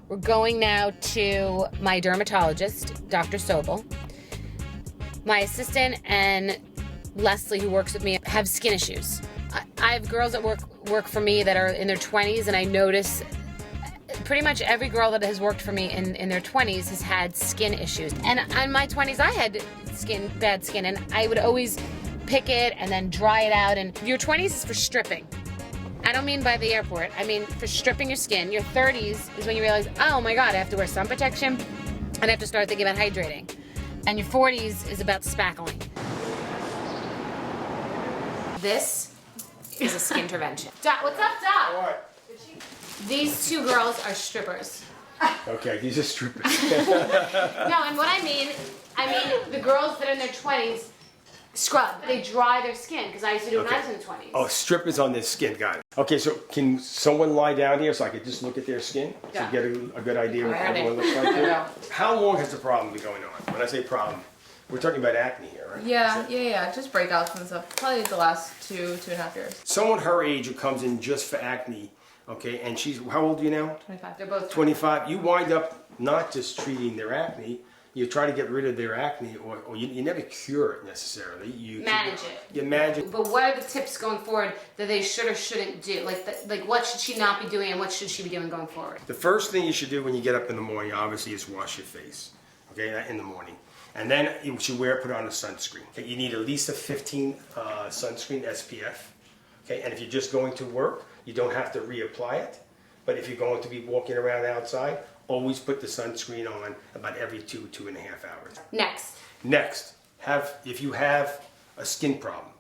We're going now to my dermatologist, Dr. Sobel. My assistant and Leslie, who works with me, have skin issues. I have girls that work for me that are in their 20s, and I notice pretty much every girl that has worked for me in their 20s has had skin issues. And in my 20s, I had bad skin, and I would always pick it and then dry it out. And your 20s is for stripping. I don't mean by the airport. I mean for stripping your skin. Your 30s is when you realize, oh my God, I have to wear sun protection, and I have to start thinking about hydrating. And your 40s is about spackling. This is a Skintervention. Dot, what's up, Dot? What? These two girls are strippers. Okay, these are strippers. No, and what I mean the girls that are in their 20s scrub. They dry their skin, because I used to do it when I was in the 20s. Oh, strippers on their skin, got it. Okay, so can someone lie down here so I could just look at their skin? Yeah. To get a good idea of what everyone looks like here? How long has the problem been going on? When I say problem, we're talking about acne here, right? Yeah. Just breakouts and stuff. Probably the last 2.5 years. Someone her age who comes in just for acne, okay, and she's, how old are you now? 25. They're both 25. You wind up not just treating their acne, you try to get rid of their acne, or you never cure it necessarily. You manage it. You manage it. But what are the tips going forward that they should or shouldn't do? Like what should she not be doing, and what should she be doing going forward? The first thing you should do when you get up in the morning, obviously, is wash your face. Okay, in the morning. And then you should put on a sunscreen. Okay, you need at least a 15 sunscreen SPF. Okay, and if you're just going to work, you don't have to reapply it. But if you're going to be walking around outside, always put the sunscreen on about every 2.5 hours. Next, if you have a skin problem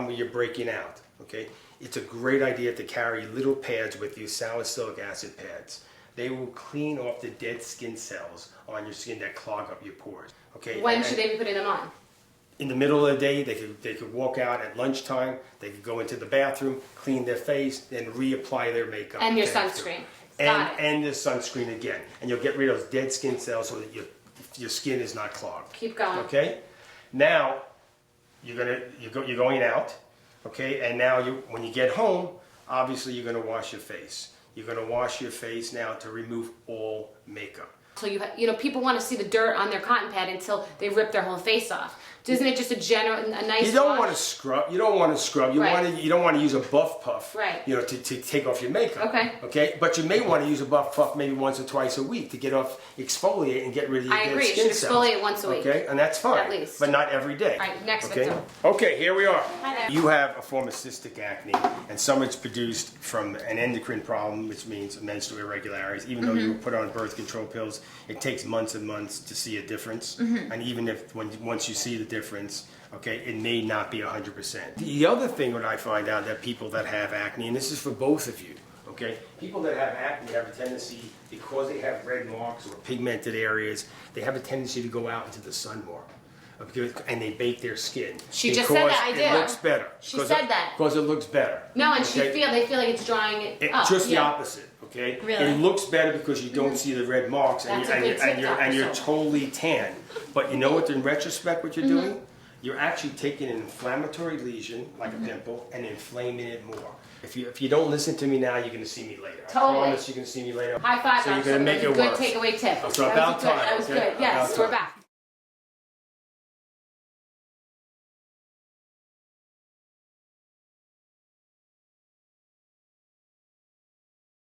where you're breaking out, okay, it's a great idea to carry little pads with you, salicylic acid pads. They will clean off the dead skin cells on your skin that clog up your pores. Okay. When should they be putting them on? In the middle of the day, they could walk out at lunchtime. They could go into the bathroom, clean their face, then reapply their makeup. And your sunscreen. And the sunscreen again. And you'll get rid of those dead skin cells so that your skin is not clogged. Keep going. Okay? Now, you're going out, okay? And now when you get home, obviously you're going to wash your face. You're going to wash your face now to remove all makeup. So you know, people want to see the dirt on their cotton pad until they rip their whole face off. Isn't it just a nice? You don't wash? want to scrub. You don't want to scrub. You don't want to use a buff puff. Right. You know, to take off your makeup. Okay. Okay. But you may want to use a buff puff maybe once or twice a week to get off, exfoliate, and get rid of your dead skin cells. I agree. You should exfoliate once a week. Okay, and that's fine. At least. But not every day. All right. Next okay? victim. Okay. Here we are. Hi there. You have a form of cystic acne, and some it's produced from an endocrine problem, which means menstrual irregularities. Even though you were put on birth control pills, it takes months and months to see a difference. And even if once you see the difference, okay, it may not be 100%. The other thing that I find out that people that have acne, and this is for both of you, okay, people that have acne have a tendency, because they have red marks or pigmented areas, they have a tendency to go out into the sun more. And they bake their skin. She just said that, I did. It looks better. She said that. Because it looks better. No, and okay? they feel like it's drying it up. Just the opposite, okay? Really? It looks better because you don't see the red marks and you're totally tan. But you know what, in retrospect, what you're doing? You're actually taking an inflammatory lesion, like a pimple, and inflaming it more. If you don't listen to me now, you're going to see me later. Totally. I promise you're going to see me later. High five. So you're going to make it worse. Good takeaway tip. So about time. That was okay? good. Yes, we're back.